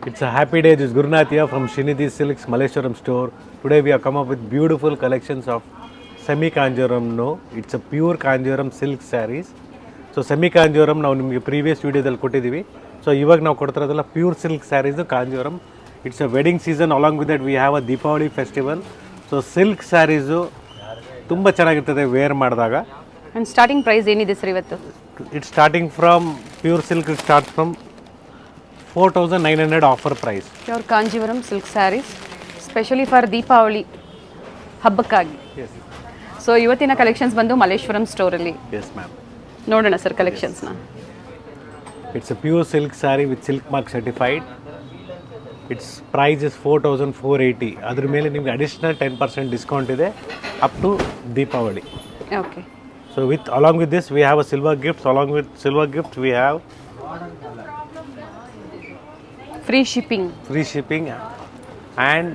It's a happy day. This is Gurunath here from Srinidhi Silks Malleshwaram store. Today we have come up with beautiful collections of semi Kanjivaram. No, it's a pure Kanjivaram silk sarees. So semi Kanjivaram ನಾವು ನಿಮಗೆ previous ವಿಡಿಯೋದಲ್ಲಿ ಕೊಟ್ಟಿದ್ದೀವಿ. So ಇವಾಗ ನಾವು ಕೊಡ್ತಾ ಇರೋದಲ್ಲ pure silk sarees Kanjeevaram. It's a wedding season. Along with that we have a Deepavali festival. So silk sarees ತುಂಬ ಚೆನ್ನಾಗಿರ್ತದೆ ವೇರ್ ಮಾಡಿದಾಗ. ಆ್ಯಂಡ್ ಸ್ಟಾರ್ಟಿಂಗ್ ಪ್ರೈಸ್ ಏನಿದೆ ಸರ್ ಇವತ್ತು? It's starting from pure silk it start from 4,900 offer price. Pure Kanjeevaram silk sarees specially for Deepavali ಹಬ್ಬಕ್ಕಾಗಿ. So ಇವತ್ತಿನ collections ಬಂದು ಮಲ್ಲೇಶ್ವರಂ ಸ್ಟೋರಲ್ಲಿ. Yes ma'am, ನೋಡೋಣ ಸರ್ ಕಲೆಕ್ಷನ್ಸ್ನ. It's a pure silk saree with silk mark certified. It's price is 4,480. ಅದ್ರ ಮೇಲೆ ನಿಮಗೆ additional 10% discount ಇದೆ up to Deepavali. Okay. So along with this we have a silver gifts. Along with silver gifts we have free shipping and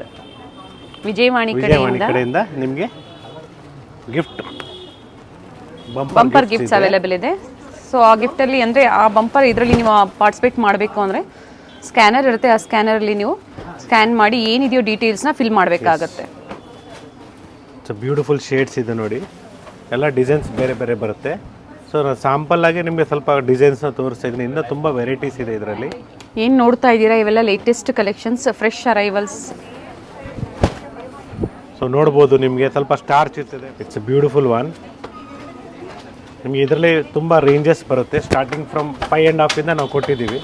Vijayavani ಕಡೆಯಿಂದ ನಿಮಗೆ gift bumper gifts available ಇದೆ. So ಆ ಗಿಫ್ಟಲ್ಲಿ ಅಂದರೆ ಆ ಬಂಪರ್ ಇದರಲ್ಲಿ ನೀವು ಪಾರ್ಟಿಸಿಪೇಟ್ ಮಾಡಬೇಕು ಅಂದರೆ ಸ್ಕ್ಯಾನರ್ ಇರುತ್ತೆ. ಆ ಸ್ಕ್ಯಾನರಲ್ಲಿ ನೀವು ಸ್ಕ್ಯಾನ್ ಮಾಡಿ ಏನಿದೆಯೋ ಡೀಟೇಲ್ಸ್ನ ಫಿಲ್ ಮಾಡಬೇಕಾಗತ್ತೆ. ಇಟ್ಸ್ ಬ್ಯೂಟಿಫುಲ್ ಶೇಡ್ಸ್ ಇದೆ ನೋಡಿ, ಎಲ್ಲ ಡಿಸೈನ್ಸ್ ಬೇರೆ ಬೇರೆ ಬರುತ್ತೆ. ಸೊ ನಾನು ಸ್ಯಾಂಪಲ್ ಆಗಿ ನಿಮಗೆ ಸ್ವಲ್ಪ ಡಿಸೈನ್ಸ್ನ ತೋರಿಸ್ತಾ ಇದ್ದೀನಿ. ಇನ್ನೂ ತುಂಬ ವೆರೈಟೀಸ್ ಇದೆ ಇದರಲ್ಲಿ. ಏನು ನೋಡ್ತಾ ಇದ್ದೀರಾ ಇವೆಲ್ಲ latest collections, fresh arrivals. So ನೋಡ್ಬೋದು ನಿಮಗೆ ಸ್ವಲ್ಪ ಸ್ಟಾರ್ಚ್ ಇರ್ತದೆ. It's a beautiful one. ನಿಮಗೆ ಇದರಲ್ಲಿ ತುಂಬ ರೇಂಜಸ್ ಬರುತ್ತೆ. ಸ್ಟಾರ್ಟಿಂಗ್ ಫ್ರಮ್ 5.5 ನಾವು ಕೊಟ್ಟಿದ್ದೀವಿ.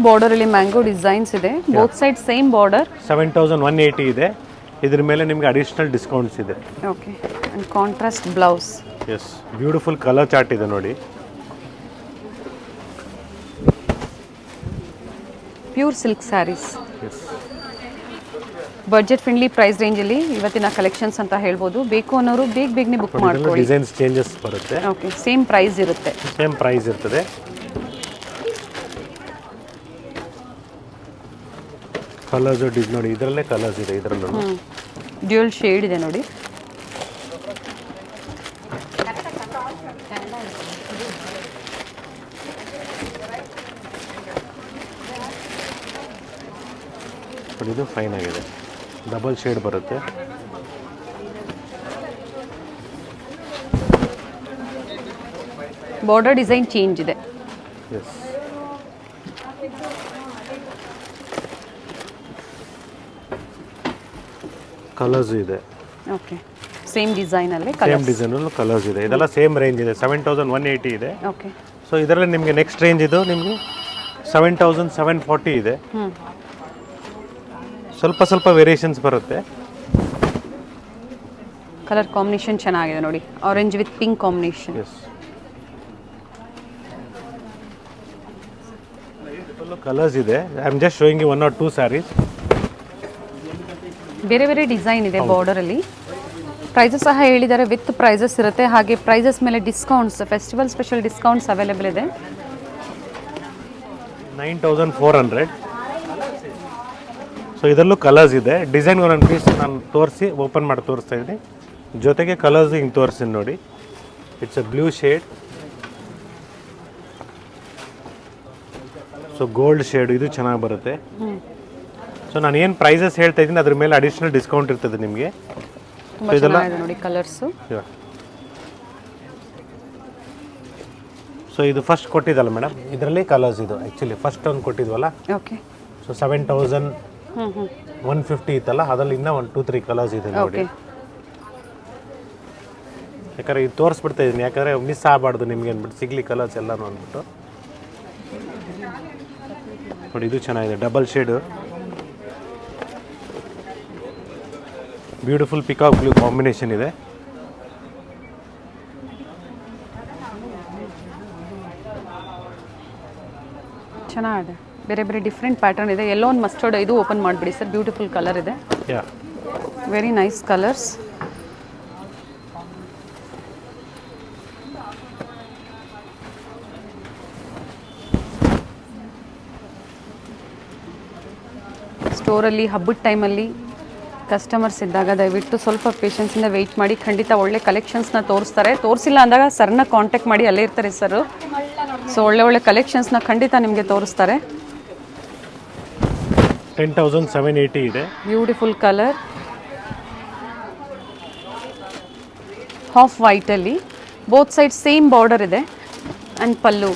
ಬಾರ್ಡರಲ್ಲಿ ಮ್ಯಾಂಗೋ ಡಿಸೈನ್ಸ್ ಇದೆ. Both side same border. 7,180 ಇದೆ. ಇದ್ರ ಮೇಲೆ ನಿಮಗೆ ಅಡಿಷನಲ್ ಡಿಸ್ಕೌಂಟ್ಸ್ ಇದೆ. Okay. And contrast blouse. Yes, beautiful colour chart ಇದೆ ನೋಡಿ. Pure silk sarees budget friendly price ರೇಂಜಲ್ಲಿ ಇವತ್ತಿನ ಕಲೆಕ್ಷನ್ಸ್ ಅಂತ ಹೇಳ್ಬೋದು. ಬೇಕು ಅನ್ನೋರು ಬೇಗನೆ ಬುಕ್ ಮಾಡ್ಕೊಳ್ಳಿ. ಡಿಸೈನ್ಸ್ ಚೇಂಜಸ್ ಬರುತ್ತೆ. ಓಕೆ, ಸೇಮ್ ಪ್ರೈಸ್ ಇರುತ್ತೆ. ಸೇಮ್ ಪ್ರೈಸ್ ಇರ್ತದೆ. ಕಲರ್ಸ್ ನೋಡಿ, ಇದರಲ್ಲೇ ಕಲರ್ಸ್ ಇದೆ. ಇದರಲ್ಲೂ ಡ್ಯೂಯಲ್ ಶೇಡ್ ಇದೆ ನೋಡಿ. ಇದು ಫೈನ್ ಆಗಿದೆ, ಡಬಲ್ ಶೇಡ್ ಬರುತ್ತೆ. ಬಾರ್ಡರ್ ಡಿಸೈನ್ ಚೇಂಜ್ ಇದೆ. ಎಸ್, ಕಲರ್ಸ್ ಇದೆ. ಓಕೆ, ಸೇಮ್ ಡಿಸೈನಲ್ಲಿ ಸೇಮ್ ಡಿಸೈನಲ್ಲೂ ಕಲರ್ಸ್ ಇದೆ. ಇದೆಲ್ಲ ಸೇಮ್ ರೇಂಜ್ ಇದೆ. 7,180 ಇದೆ. ಓಕೆ. ಸೊ ಇದರಲ್ಲಿ ನಿಮಗೆ ನೆಕ್ಸ್ಟ್ ರೇಂಜ್ ಇದು ನಿಮಗೆ 7,740 ಇದೆ. ಸ್ವಲ್ಪ ವೇರಿಯೇಷನ್ಸ್ ಬರುತ್ತೆ. ಕಲರ್ ಕಾಂಬಿನೇಷನ್ ಚೆನ್ನಾಗಿದೆ ನೋಡಿ, orange with pink combination. Yes, colours ಇದೆ. I am just showing you 1 or 2 sarees. ಬೇರೆ ಡಿಸೈನ್ ಇದೆ ಬಾರ್ಡರಲ್ಲಿ. ಪ್ರೈಸಸ್ ಸಹ ಹೇಳಿದ್ದಾರೆ, ವಿತ್ ಪ್ರೈಸಸ್ ಇರುತ್ತೆ. ಹಾಗೆ ಪ್ರೈಸಸ್ ಮೇಲೆ discounts, festival special discounts available ಇದೆ. 9,400. ಸೊ ಇದರಲ್ಲೂ ಕಲರ್ಸ್ ಇದೆ. ಡಿಸೈನ್ ಒಂದೊಂದು ಪೀಸ್ ನಾನು ಓಪನ್ ಮಾಡಿ ತೋರಿಸ್ತಾ ಇದ್ದೀನಿ. ಜೊತೆಗೆ ಕಲರ್ಸ್ ಹಿಂಗೆ ತೋರಿಸ್ತೀನಿ ನೋಡಿ. It's a blue shade. So gold shade, ಇದು ಚೆನ್ನಾಗಿ ಬರುತ್ತೆ. ಸೊ ನಾನು ಏನು ಪ್ರೈಸಸ್ ಹೇಳ್ತಾ ಇದ್ದೀನಿ ಅದ್ರ ಮೇಲೆ ಅಡಿಷನಲ್ ಡಿಸ್ಕೌಂಟ್ ಇರ್ತದೆ ನಿಮಗೆ. ಇದೆಲ್ಲ ನೋಡಿ ಕಲರ್ಸು. ಸೊ ಇದು ಫಸ್ಟ್ ಕೊಟ್ಟಿದ್ದಲ್ಲ ಮೇಡಮ್, ಇದರಲ್ಲಿ ಕಲರ್ಸ್ ಇದು ಆ್ಯಕ್ಚುಲಿ ಫಸ್ಟ್ ಒಂದು ಕೊಟ್ಟಿದ್ವಲ್ಲ. ಓಕೆ. ಸೊ 7,150 ಇತ್ತಲ್ಲ, ಅದರಲ್ಲಿ ಇನ್ನೂ 1, 2, 3 ಕಲರ್ಸ್ ಇದೆ ನೋಡಿ. ಯಾಕಂದರೆ ಇದು ತೋರಿಸ್ಬಿಡ್ತಾ ಇದ್ದೀನಿ, ಯಾಕಂದರೆ ಮಿಸ್ ಆಗಬಾರ್ದು ನಿಮಗೆ ಅಂದ್ಬಿಟ್ಟು, ಸಿಗ್ಲಿ ಕಲರ್ಸ್ ಎಲ್ಲನೂ ಅಂದ್ಬಿಟ್ಟು. ನೋಡಿ ಇದು ಚೆನ್ನಾಗಿದೆ, double shade. Beautiful peacock blue combination ಇದೆ. ಚೆನ್ನಾಗಿದೆ, ಬೇರೆ ಡಿಫ್ರೆಂಟ್ ಪ್ಯಾಟರ್ನ್ ಇದೆ. ಎಲ್ಲೋ ಒಂದು ಮಸ್ಟರ್ಡ್, ಇದು ಓಪನ್ ಮಾಡಿಬಿಡಿ ಸರ್. ಬ್ಯೂಟಿಫುಲ್ ಕಲರ್ ಇದೆ. Very nice colours. ಸ್ಟೋರಲ್ಲಿ ಹಬ್ಬದ ಟೈಮಲ್ಲಿ ಕಸ್ಟಮರ್ಸ್ ಇದ್ದಾಗ ದಯವಿಟ್ಟು ಸ್ವಲ್ಪ ಪೇಷನ್ಸಿಂದ ವೆಯ್ಟ್ ಮಾಡಿ, ಖಂಡಿತ ಒಳ್ಳೆ ಕಲೆಕ್ಷನ್ಸ್ನ ತೋರಿಸ್ತಾರೆ. ತೋರಿಸಿಲ್ಲ ಅಂದಾಗ ಸರ್ನ ಕಾಂಟ್ಯಾಕ್ಟ್ ಮಾಡಿ, ಅಲ್ಲೇ ಇರ್ತಾರೆ ಸರ್. ಸೊ ಒಳ್ಳೆ ಕಲೆಕ್ಷನ್ಸ್ನ ಖಂಡಿತ ನಿಮಗೆ ತೋರಿಸ್ತಾರೆ. 10,780 ಇದೆ. ಬ್ಯೂಟಿಫುಲ್ ಕಲರ್, ಹಾಫ್ ವೈಟಲ್ಲಿ ಬೋತ್ ಸೈಡ್ ಸೇಮ್ ಬಾರ್ಡರ್ ಇದೆ ಆ್ಯಂಡ್ ಪಲ್ಲು.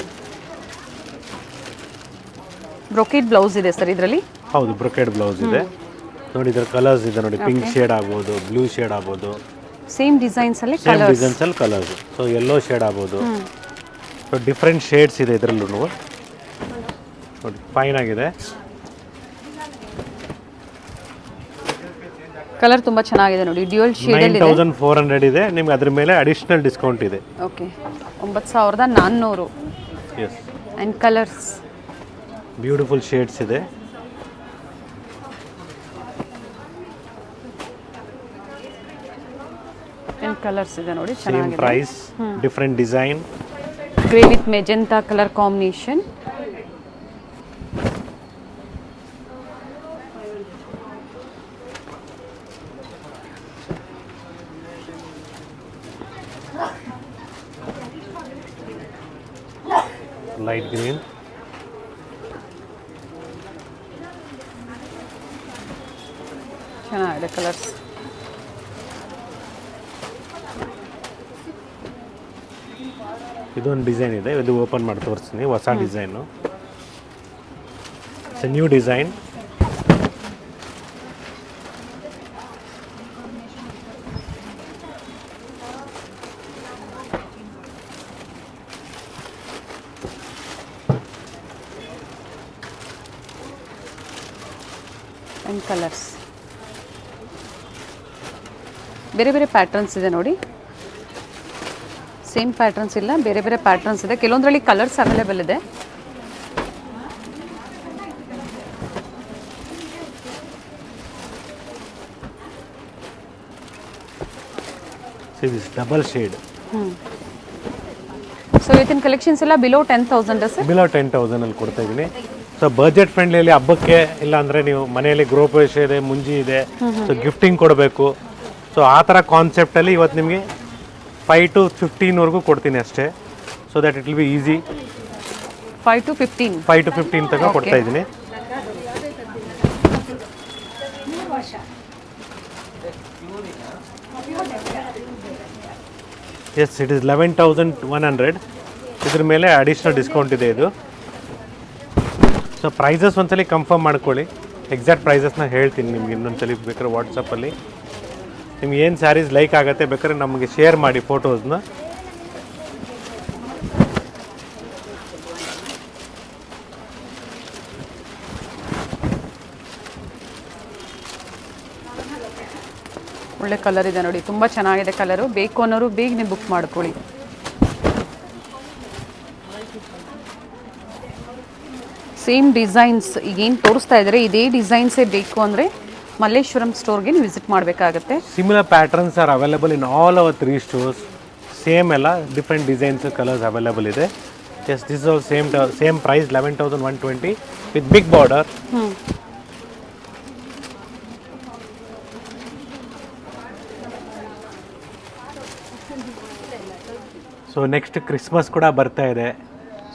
ಬ್ರೊಕೆಟ್ ಬ್ಲೌಸ್ ಇದೆ ಸರ್ ಇದರಲ್ಲಿ. ಹೌದು, ಬ್ರೊಕೆಟ್ ಬ್ಲೌಸ್ ಇದೆ ನೋಡಿ. ಇದರ ಕಲರ್ಸ್ ಇದೆ ನೋಡಿ, ಪಿಂಕ್ ಶೇಡ್ ಆಗ್ಬೋದು, ಬ್ಲೂ ಶೇಡ್ ಆಗ್ಬೋದು, ಸೇಮ್ ಡಿಸೈನ್ಸ್ ಅಲ್ಲಿ ಸೇಮ್ ಡಿಸೈನ್ಸ್ ಅಲ್ಲಿ ಕಲರ್ಸ್. ಸೊ ಯೆಲ್ಲೋ ಶೇಡ್ ಆಗ್ಬೋದು. ಸೊ ಡಿಫ್ರೆಂಟ್ ಶೇಡ್ಸ್ ಇದೆ ಇದರಲ್ಲೂ ನೋಡಿ, ಫೈನ್ ಆಗಿದೆ. ಕಲರ್ ತುಂಬಾ ಚೆನ್ನಾಗಿದೆ ನೋಡಿ, ಡ್ಯುಯಲ್ ಶೇಡ್ ಅಲ್ಲಿ ಇದೆ. 9400 ಇದೆ. ನಿಮಗೆ ಅದ್ರ ಮೇಲೆ ಅಡಿಷನಲ್ ಡಿಸ್ಕೌಂಟ್ ಇದೆ. Okay, 9400. Yes. And colours beautiful shades ಇದೆ. ಕಲರ್ಸ್ ಇದೆ ನೋಡಿ, ಸೇಮ್ ಚೆನ್ನಾಗಿದೆ. Price, different design. Grey with magenta colour combination. Light green. ಚೆನ್ನಾಗಿದೆ ಕಲರ್ಸ್. ಇದೊಂದು ಡಿಸೈನ್ ಇದೆ, ಇದು ಓಪನ್ ಮಾಡಿ ತೋರಿಸ್ತೀನಿ. ಹೊಸ design, it's a new design. And colours ಬೇರೆ ಬೇರೆ ಪ್ಯಾಟರ್ನ್ಸ್ ಇದೆ ನೋಡಿ. ಸೇಮ್ ಪ್ಯಾಟರ್ನ್ಸ್ ಇಲ್ಲ, ಬೇರೆ ಬೇರೆ ಪ್ಯಾಟರ್ನ್ಸ್ ಇದೆ. ಕೆಲವೊಂದರಲ್ಲಿ ಕಲರ್ಸ್ ಅವೈಲೇಬಲ್ ಇದೆ. Double shade. ಸೊ ಇವತ್ತಿನ ಕಲೆಕ್ಷನ್ಸ್ ಎಲ್ಲ ಬಿಲೋ 10,000 ಸರ್. ಬಿಲೋ 10,000 ಅಲ್ಲಿ ಕೊಡ್ತಾ ಇದ್ದೀನಿ. ಸೊ ಬಜೆಟ್ ಫ್ರೆಂಡ್ಲಿ ಹಬ್ಬಕ್ಕೆ, ಇಲ್ಲ ಅಂದರೆ ನೀವು ಮನೆಯಲ್ಲಿ ಗೃಹಪ್ರವೇಶ ಇದೆ, ಮುಂಜಿ ಇದೆ, ಸೊ ಗಿಫ್ಟಿಂಗ್ ಕೊಡಬೇಕು. ಸೊ ಆ ಥರ ಕಾನ್ಸೆಪ್ಟಲ್ಲಿ ಇವತ್ತು ನಿಮಗೆ 5 to 15ವರೆಗೂ ಕೊಡ್ತೀನಿ ಅಷ್ಟೇ. So that it will be easy. 5 to 15. 5 to 15 ತನಕ ಕೊಡ್ತಾ ಇದ್ದೀನಿ. Yes, it is 11,100. ಇದ್ರ ಮೇಲೆ ಅಡಿಷ್ನಲ್ ಡಿಸ್ಕೌಂಟ್ ಇದೆ ಇದು. ಸೊ ಪ್ರೈಸಸ್ ಒಂದ್ಸಲಿ ಕನ್ಫರ್ಮ್ ಮಾಡ್ಕೊಳ್ಳಿ. ಎಕ್ಸಾಕ್ಟ್ ಪ್ರೈಸಸ್ನ ಹೇಳ್ತೀನಿ ನಿಮ್ಗೆ ಇನ್ನೊಂದ್ಸಲಿ ಬೇಕಾದ್ರೆ ವಾಟ್ಸಪ್ಪಲ್ಲಿ. ನಿಮ್ಗೆ ಏನು ಸ್ಯಾರೀಸ್ ಲೈಕ್ ಆಗುತ್ತೆ ಬೇಕಾದ್ರೆ ನಮಗೆ ಶೇರ್ ಮಾಡಿ ಫೋಟೋಸ್ನ. ಒಳ್ಳೆ ಕಲರ್ ಇದೆ ನೋಡಿ, ತುಂಬ ಚೆನ್ನಾಗಿದೆ ಕಲರು. ಬೇಕು ಅನ್ನೋರು ಬೇಗ ನೀವು ಬುಕ್ ಮಾಡ್ಕೊಳ್ಳಿ. ಸೇಮ್ ಡಿಸೈನ್ಸ್ ಈಗೇನು ತೋರಿಸ್ತಾ ಇದ್ದಾರೆ, ಇದೇ ಡಿಸೈನ್ಸೇ ಬೇಕು ಅಂದರೆ ಮಲ್ಲೇಶ್ವರಂ ಸ್ಟೋರ್ಗೆ ನೀವು ವಿಸಿಟ್ ಮಾಡಬೇಕಾಗತ್ತೆ. Similar patterns are available in all our 3 stores. Same ಎಲ್ಲ ಡಿಫ್ರೆಂಟ್ ಡಿಸೈನ್ಸ್, ಕಲರ್ಸ್ ಅವೈಲೇಬಲ್ ಇದೆ. Yes, this all same price 11,120 with big border. So next Christmas ಕೂಡ ಬರ್ತಾ ಇದೆ.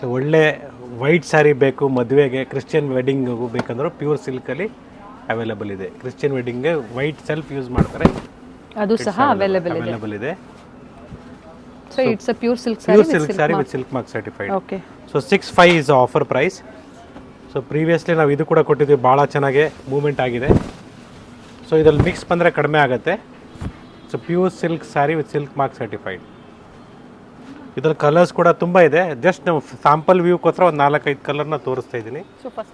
ಸೊ ಒಳ್ಳೆ ವೈಟ್ ಸ್ಯಾರಿ ಬೇಕು ಮದುವೆಗೆ, ಕ್ರಿಶ್ಚಿಯನ್ ವೆಡ್ಡಿಂಗಿಗೂ ಬೇಕಂದ್ರೆ ಪ್ಯೂರ್ ಸಿಲ್ಕಲ್ಲಿ ಅವೈಲೇಬಲ್ ಇದೆ. ಕ್ರಿಶ್ಚಿಯನ್ ವೆಡ್ಡಿಂಗ್ಗೆ ವೈಟ್ ಸೆಲ್ಫ್ ಯೂಸ್ ಮಾಡ್ತಾರೆ, ಅದು ಸಹ ಅವೈಲೇಬಲ್ ಇದೆ. So it's a pure silk saree with silk mark certified. Okay. So 6,500 is offer price. So previously ನಾವು ಇದು ಕೂಡ ಕೊಟ್ಟಿದ್ದೀವಿ, ಭಾಳ ಚೆನ್ನಾಗಿ ಮೂವ್ಮೆಂಟ್ ಆಗಿದೆ. ಸೊ ಇದರಲ್ಲಿ ಮಿಕ್ಸ್ ಬಂದರೆ ಕಡಿಮೆ ಆಗುತ್ತೆ. So pure silk saree with silk mark certified. ಇದ್ರಲ್ಲಿ ಕಲರ್ಸ್ ಕೂಡ ತುಂಬ ಇದೆ. ಜಸ್ಟ್ ನಾವು ಸ್ಯಾಂಪಲ್ ವ್ಯೂಗೋಸ್ಕರ ಒಂದು 4-5 ಕಲರ್ನ ತೋರಿಸ್ತಾ ಇದ್ದೀನಿ.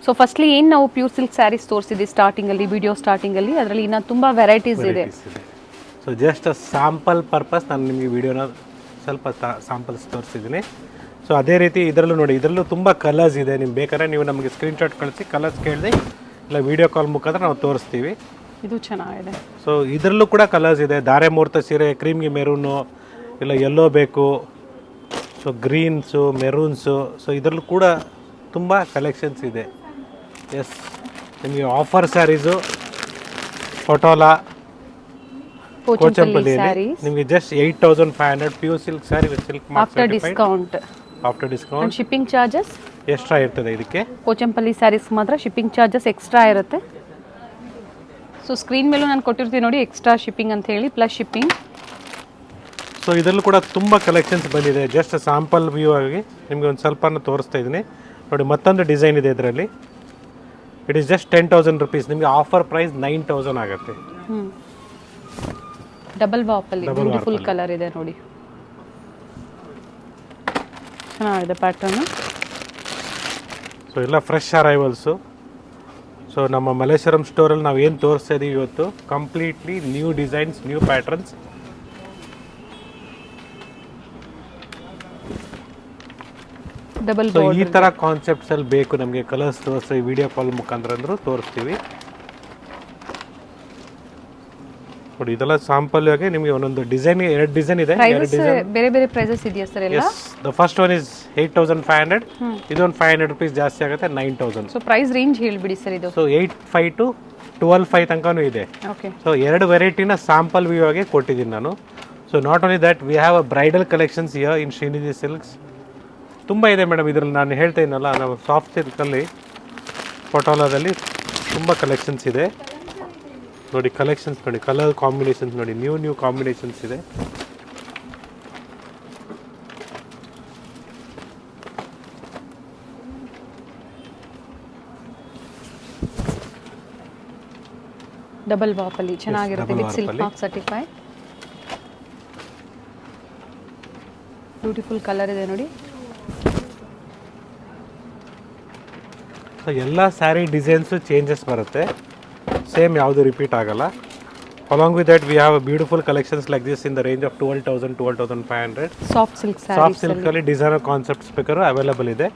ಸೊ ಫಸ್ಟ್ಲಿ ಏನು ನಾವು ಪ್ಯೂರ್ ಸಿಲ್ಕ್ ಸ್ಯಾರೀಸ್ ತೋರಿಸಿದ್ವಿ ಸ್ಟಾರ್ಟಿಂಗಲ್ಲಿ, ವಿಡಿಯೋ ಸ್ಟಾರ್ಟಿಂಗಲ್ಲಿ. ಅದರಲ್ಲಿ ಇನ್ನೂ ತುಂಬ ವೆರೈಟೀಸ್ ಇದೆ. ಸೊ ಜಸ್ಟ್ ಸ್ಯಾಂಪಲ್ ಪರ್ಪಸ್ ನಾನು ನಿಮಗೆ ವಿಡಿಯೋನ ಸ್ವಲ್ಪ ಸ್ಯಾಂಪಲ್ಸ್ ತೋರಿಸಿದ್ದೀನಿ. ಸೊ ಅದೇ ರೀತಿ ಇದರಲ್ಲೂ ನೋಡಿ, ಇದರಲ್ಲೂ ತುಂಬ ಕಲರ್ಸ್ ಇದೆ. ನಿಮ್ಗೆ ಬೇಕಾದ್ರೆ ನೀವು ನಮಗೆ ಸ್ಕ್ರೀನ್ಶಾಟ್ ಕಳಿಸಿ, ಕಲರ್ಸ್ ಕೇಳಿದೆ ಇಲ್ಲ ವಿಡಿಯೋ ಕಾಲ್ ಮುಖಾಂತರ ನಾವು ತೋರಿಸ್ತೀವಿ. ಇದು ಚೆನ್ನಾಗಿದೆ. ಸೊ ಇದರಲ್ಲೂ ಕೂಡ ಕಲರ್ಸ್ ಇದೆ. ಧಾರೆ ಮುಹೂರ್ತ ಸೀರೆ, ಕ್ರೀಮ್ಗೆ ಮೆರೂನು, ಇಲ್ಲ ಯೆಲ್ಲೋ ಬೇಕು, ಸೊ ಗ್ರೀನ್ಸು, ಮೆರೂನ್ಸು. ಸೊ ಇದರಲ್ಲೂ ಕೂಡ ತುಂಬ ಕಲೆಕ್ಷನ್ಸ್ ಇದೆ. ಎಸ್, ನಿಮಗೆ offer sarees, Patola, Pochampalli sarees. ನಿಮಗೆ just 8500 pure silk saree with silk mark After discount. After discount. And shipping charges? Extra ಇರ್ತದೆ ಇದಕ್ಕೆ. Pochampalli sarees ಮಾತ್ರ ಶಿಪ್ಪಿಂಗ್ ಚಾರ್ಜಸ್ ಎಕ್ಸ್ಟ್ರಾ ಇರುತ್ತೆ. ಸೊ ಸ್ಕ್ರೀನ್ ಮೇಲೂ ನಾನು ಕೊಟ್ಟಿರ್ತೀನಿ ನೋಡಿ, ಎಕ್ಸ್ಟ್ರಾ ಶಿಪ್ಪಿಂಗ್ ಅಂತ ಹೇಳಿ ಪ್ಲಸ್ ಶಿಪ್ಪಿಂಗ್. ಸೊ ಇದರಲ್ಲೂ ಕೂಡ ತುಂಬ ಕಲೆಕ್ಷನ್ಸ್ ಬಂದಿದೆ. ಜಸ್ಟ್ ಸ್ಯಾಂಪಲ್ ವ್ಯೂ ಆಗಿ ನಿಮಗೆ ಒಂದು ಸ್ವಲ್ಪ ತೋರಿಸ್ತಾ ಇದ್ದೀನಿ ನೋಡಿ. ಮತ್ತೊಂದು ಡಿಸೈನ್ ಇದೆ ಇದರಲ್ಲಿ. It is just 10,000 rupees. ನಿಮಗೆ ಆಫರ್ ಪ್ರೈಸ್ 9,000 ಆಗುತ್ತೆ. ಡಬಲ್ ವಾಪಲ್ಲಿ ಬ್ಯೂಟಿಫುಲ್ ಕಲರ್ ಇದೆ ನೋಡಿ, ಚೆನ್ನಾಗಿದೆ ಪ್ಯಾಟರ್ನ್. ಸೊ ಎಲ್ಲ ಫ್ರೆಶ್ ಅರೈವಲ್ಸು. ಸೊ ನಮ್ಮ ಮಲ್ಲೇಶ್ವರಂ ಸ್ಟೋರಲ್ಲಿ ನಾವು ಏನು ತೋರಿಸ್ತಾ ಇದ್ದೀವಿ ಇವತ್ತು completely new designs, new patterns. Double so ಈ ಥರ ಕಾನ್ಸೆಪ್ಟ್ಸಲ್ಲಿ ಬೇಕು ನಮಗೆ ಕಲರ್ಸ್ ತೋರಿಸಿ ವಿಡಿಯೋ ಕಾಲ್ ಮುಖಾಂತರ ಅಂದರೂ ತೋರಿಸ್ತೀವಿ ನೋಡಿ. ಇದೆಲ್ಲ ಸಾಂಪಲ್ ಆಗಿ ನಿಮಗೆ ಒಂದೊಂದು ಡಿಸೈನ್, 2 ಡಿಸೈನ್ ಇದೆ. ಬೇರೆ ಬೇರೆ ಪ್ರೈಸಸ್ ಇದೆಯಾ ಸರ್ ಎಲ್ಲ? The first one is 8,500. ಇದೊಂದು 500 ರುಪೀಸ್ ಜಾಸ್ತಿ ಆಗುತ್ತೆ, 9,000. ಸೊ ಪ್ರೈಸ್ ರೇಂಜ್ ಹೇಳ್ಬಿಡಿ ಸರ್ ಇದು. ಸೊ 8,500 to 12,500 ತನಕನೂ ಇದೆ. ಓಕೆ. ಸೊ 2 ವೆರೈಟಿನ ಸ್ಯಾಂಪಲ್ ವ್ಯೂ ಆಗಿ ಕೊಟ್ಟಿದ್ದೀನಿ ನಾನು. So not only that, we have a bridal collections here in Srinidhi Silks. ತುಂಬ ಇದೆ ಮೇಡಮ್ ಇದರಲ್ಲಿ. ನಾನು ಹೇಳ್ತಾ ಇದ್ದೀನಲ್ಲ, ನಾವು ಸಾಫ್ಟ್ ಸಿಲ್ಕಲ್ಲಿ ಪಟೋಲಾದಲ್ಲಿ ತುಂಬ ಕಲೆಕ್ಷನ್ಸ್ ಇದೆ ನೋಡಿ. ಕಲೆಕ್ಷನ್ಸ್ ನೋಡಿ, ಕಲರ್ ಕಾಂಬಿನೇಷನ್ಸ್ ನೋಡಿ, ನ್ಯೂ ಕಾಂಬಿನೇಷನ್ಸ್ ಇದೆ. ಡಬಲ್ ವಾಪಲ್ಲಿ ಚೆನ್ನಾಗಿರುತ್ತೆ with silk mark certify. Beautiful colour ಇದೆ ನೋಡಿ. ಸೊ ಎಲ್ಲ ಸ್ಯಾರಿ ಡಿಸೈನ್ಸು ಚೇಂಜಸ್ ಬರುತ್ತೆ, ಸೇಮ್ ಯಾವುದು ರಿಪೀಟ್ ಆಗಲ್ಲ. Along with that we have a beautiful collections like this in the range of 12,000 12,500. Soft silk sari, soft ಸಿಲ್ಕಲ್ಲಿ ಡಿಸೈನರ್ ಕಾನ್ಸೆಪ್ಟ್ಸ್ ಬೇಕಾದ್ರೂ ಅವೈಲೇಬಲ್ ಇದೆ.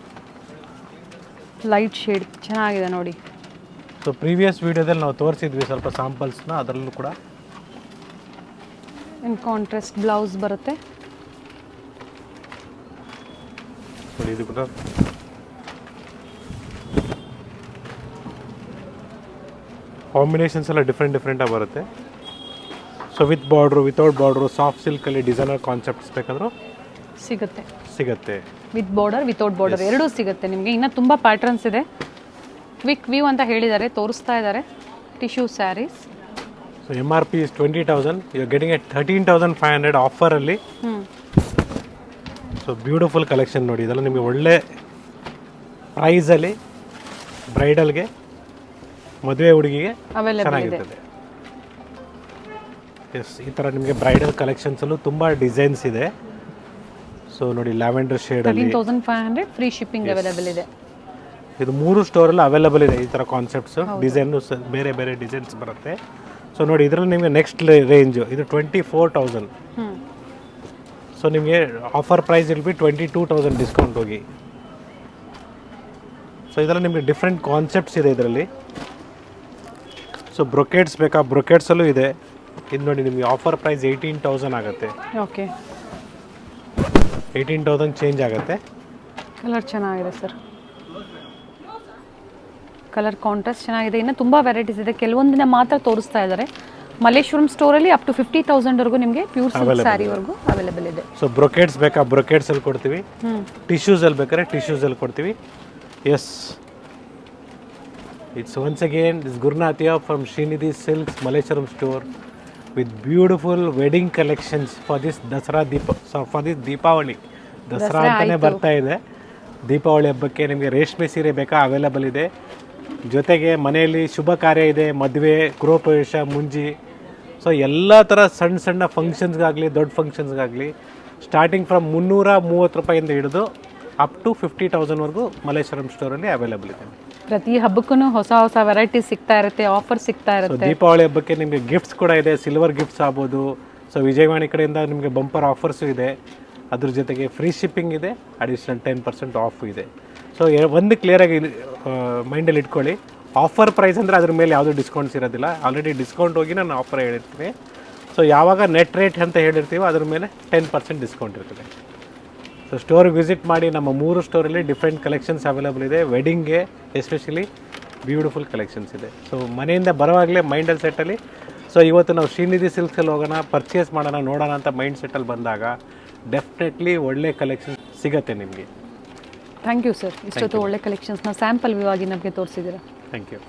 Light shade ಚೆನ್ನಾಗಿದೆ ನೋಡಿ. ಸೊ ಪ್ರೀವಿಯಸ್ ವಿಡಿಯೋದಲ್ಲಿ ನಾವು ತೋರಿಸಿದ್ವಿ ಸ್ವಲ್ಪ ಸ್ಯಾಂಪಲ್ಸ್ನ, ಅದರಲ್ಲೂ ಕೂಡ ಇನ್ ಕಾಂಟ್ರಾಸ್ಟ್ ಬ್ಲೌಸ್ ಬರುತ್ತೆ ನೋಡಿ. ಇದು ಕೂಡ ಕಾಂಬಿನೇಷನ್ಸ್ ಎಲ್ಲ ಡಿಫ್ರೆಂಟಾಗಿ ಬರುತ್ತೆ. So with border, without border, soft ಸಿಲ್ಕಲ್ಲಿ ಡಿಸೈನರ್ ಕಾನ್ಸೆಪ್ಟ್ಸ್ ಬೇಕಾದರೂ ಸಿಗುತ್ತೆ. ವಿತ್ ಬಾರ್ಡರ್, ವಿತೌಟ್ ಬಾರ್ಡರ್ ಎರಡೂ ಸಿಗುತ್ತೆ ನಿಮಗೆ. ಇನ್ನು ತುಂಬ ಪ್ಯಾಟರ್ನ್ಸ್ ಇದೆ. ಕ್ವಿಕ್ ವ್ಯೂ ಅಂತ ಹೇಳಿದ್ದಾರೆ, ತೋರಿಸ್ತಾ ಇದ್ದಾರೆ. Tissue saris. So MRP is 20,000, you are getting at 13,500 ಆಫರಲ್ಲಿ. ಸೊ ಬ್ಯೂಟಿಫುಲ್ ಕಲೆಕ್ಷನ್ ನೋಡಿ. ಇದೆಲ್ಲ ನಿಮಗೆ ಒಳ್ಳೆ ಪ್ರೈಸಲ್ಲಿ ಬ್ರೈಡಲ್ಗೆ, ಮದುವೆ ಹುಡುಗಿಗೆ ಚೆನ್ನಾಗಿರ್ತದೆ. ಎಸ್, ಈ ಥರ ನಿಮಗೆ ಬ್ರೈಡಲ್ ಕಲೆಕ್ಷನ್ಸಲ್ಲೂ ತುಂಬ ಡಿಸೈನ್ಸ್ ಇದೆ. ಸೊ ನೋಡಿ, ಲ್ಯಾವೆಂಡರ್ ಶೇಡಲ್ಲಿ 13,500 ಫ್ರೀ ಶಿಪ್ಪಿಂಗ್ ಅವೈಲೇಬಲ್ ಇದೆ. ಇದು 3 ಸ್ಟೋರಲ್ಲಿ ಅವೈಲೇಬಲ್ ಇದೆ ಈ ಥರ ಕಾನ್ಸೆಪ್ಟ್ಸು. ಡಿಸೈನು ಬೇರೆ ಬೇರೆ ಡಿಸೈನ್ಸ್ ಬರುತ್ತೆ. ಸೊ ನೋಡಿ, ಇದರಲ್ಲಿ ನಿಮಗೆ ನೆಕ್ಸ್ಟ್ ರೇಂಜು ಇದು 24,000. ಸೊ ನಿಮಗೆ ಆಫರ್ ಪ್ರೈಸ್ ಇಲ್ ಬಿ 22,000 ಡಿಸ್ಕೌಂಟ್ ಹೋಗಿ. ಸೊ ಇದರಲ್ಲಿ ನಿಮಗೆ ಡಿಫ್ರೆಂಟ್ ಕಾನ್ಸೆಪ್ಟ್ಸ್ ಇದೆ ಇದರಲ್ಲಿ. ಸೊ ಬ್ರೊಕೇಟ್ಸ್ ಬೇಕಾ, ಬ್ರೊಕೇಟ್ಸಲ್ಲೂ ಇದೆ. ಇದು ನೋಡಿ, ನಿಮಗೆ ಆಫರ್ ಪ್ರೈಸ್ 18,000 ಆಗುತ್ತೆ. ಓಕೆ, 18,000 ಚೇಂಜ್ ಆಗುತ್ತೆ. ಕಲರ್ ಚೆನ್ನಾಗಿದೆ ಸರ್, ಕಲರ್ ಕಾಂಟ್ರಾಸ್ಟ್ ಚೆನ್ನಾಗಿದೆ. ಇನ್ನು ತುಂಬ ವೆರೈಟೀಸ್ ಇದೆ, ಕೆಲವೊಂದಿನ ಮಾತ್ರ ತೋರಿಸ್ತಾ ಇದ್ದಾರೆ. ಮಲ್ಲೇಶ್ವರಂ ಸ್ಟೋರಲ್ಲಿ ಅಪ್ ಟು 50,000ವರೆಗೂ ನಿಮಗೆ ಪ್ಯೂರ್ ಸಿಲ್ಕ್ ಸ್ಯಾರಿವರೆಗೂ ಅವೈಲೇಬಲ್ ಇದೆ. ಸೊ ಬ್ರೊಕೇಟ್ಸ್ ಬೇಕಾ, ಬ್ರೊಕೇಟ್ಸಲ್ಲಿ ಕೊಡ್ತೀವಿ. ಟಿಶ್ಯೂಸಲ್ಲಿ ಬೇಕಾದ್ರೆ ಟಿಶ್ಯೂಸಲ್ಲಿ ಕೊಡ್ತೀವಿ. Yes, it's once again this Gurnathia from Srinidhi Silks Malleshwaram store with beautiful wedding collections for this Dasara for this Deepavali. Dasara ಅಂತಾನೆ ಬರ್ತಾ ಇದೆ. ದೀಪಾವಳಿ ಹಬ್ಬಕ್ಕೆ ನಿಮಗೆ ರೇಷ್ಮೆ ಸೀರೆ ಬೇಕಾ, ಅವೈಲೇಬಲ್ ಇದೆ. ಜೊತೆಗೆ ಮನೆಯಲ್ಲಿ ಶುಭ ಕಾರ್ಯ ಇದೆ, ಮದುವೆ, ಗೃಹಪ್ರವೇಶ, ಮುಂಜಿ. ಸೊ ಎಲ್ಲ ಥರ ಸಣ್ಣ ಸಣ್ಣ ಫಂಕ್ಷನ್ಸ್ಗಾಗಲಿ, ದೊಡ್ಡ ಫಂಕ್ಷನ್ಸ್ಗಾಗಲಿ ಸ್ಟಾರ್ಟಿಂಗ್ ಫ್ರಮ್ 330 ರೂಪಾಯಿಂದ ಹಿಡಿದು ಅಪ್ ಟು 50,000ವರೆಗೂ ಮಲ್ಲೇಶ್ವರಂ ಸ್ಟೋರಲ್ಲಿ ಅವೈಲೇಬಲ್ ಇದೆ. ಪ್ರತಿ ಹಬ್ಬಕ್ಕೂ ಹೊಸ ಹೊಸ ವೆರೈಟೀಸ್ ಸಿಗ್ತಾ ಇರುತ್ತೆ, ಆಫರ್ ಸಿಗ್ತಾ ಇರುತ್ತೆ. ದೀಪಾವಳಿ ಹಬ್ಬಕ್ಕೆ ನಿಮಗೆ ಗಿಫ್ಟ್ಸ್ ಕೂಡ ಇದೆ, ಸಿಲ್ವರ್ ಗಿಫ್ಟ್ಸ್ ಆಗ್ಬೋದು. ಸೊ ವಿಜಯವಾಣಿ ಕಡೆಯಿಂದ ನಿಮಗೆ ಬಂಪರ್ ಆಫರ್ಸು ಇದೆ. ಅದ್ರ ಜೊತೆಗೆ ಫ್ರೀ ಶಿಪ್ಪಿಂಗ್ ಇದೆ, ಅಡಿಷ್ನಲ್ 10% ಆಫ್ ಇದೆ. ಸೊ ಒಂದು ಕ್ಲಿಯರಾಗಿ ಮೈಂಡಲ್ಲಿ ಇಟ್ಕೊಳ್ಳಿ, ಆಫರ್ ಪ್ರೈಸ್ ಅಂದರೆ ಅದ್ರ ಮೇಲೆ ಯಾವುದೂ ಡಿಸ್ಕೌಂಟ್ಸ್ ಇರೋದಿಲ್ಲ. ಆಲ್ರೆಡಿ ಡಿಸ್ಕೌಂಟ್ ಹೋಗಿ ನಾನು ಆಫರ್ ಹೇಳಿರ್ತೀನಿ. ಸೊ ಯಾವಾಗ ನೆಟ್ ರೇಟ್ ಅಂತ ಹೇಳಿರ್ತೀವೋ ಅದ್ರ ಮೇಲೆ 10% ಡಿಸ್ಕೌಂಟ್ ಇರ್ತದೆ. ಸೊ ಸ್ಟೋರ್ಗೆ ವಿಸಿಟ್ ಮಾಡಿ. ನಮ್ಮ 3 ಸ್ಟೋರಲ್ಲಿ ಡಿಫ್ರೆಂಟ್ ಕಲೆಕ್ಷನ್ಸ್ ಅವೈಲೇಬಲ್ ಇದೆ. ವೆಡ್ಡಿಂಗ್ಗೆ ಎಸ್ಪೆಷಲಿ ಬ್ಯೂಟಿಫುಲ್ ಕಲೆಕ್ಷನ್ಸ್ ಇದೆ. ಸೊ ಮನೆಯಿಂದ ಬರುವಾಗಲೇ ಮೈಂಡಲ್ಲಿ ಸೆಟ್ಟಲ್ಲಿ ಸೊ ಇವತ್ತು ನಾವು ಶ್ರೀನಿಧಿ ಸಿಲ್ಕ್ಸಲ್ಲಿ ಹೋಗೋಣ, ಪರ್ಚೇಸ್ ಮಾಡೋಣ, ನೋಡೋಣ ಅಂತ ಮೈಂಡ್ ಸೆಟ್ಟಲ್ಲಿ ಬಂದಾಗ ಡೆಫಿನೆಟ್ಲಿ ಒಳ್ಳೆ ಕಲೆಕ್ಷನ್ ಸಿಗುತ್ತೆ ನಿಮಗೆ. ಥ್ಯಾಂಕ್ ಯು ಸರ್, ಇಷ್ಟೊತ್ತು ಒಳ್ಳೆ ಕಲೆಕ್ಷನ್ಸ್ನ ಸ್ಯಾಂಪಲ್ ವ್ಯೂ ಆಗಿ ನಮಗೆ ತೋರಿಸಿದ್ದೀರಾ. Thank you.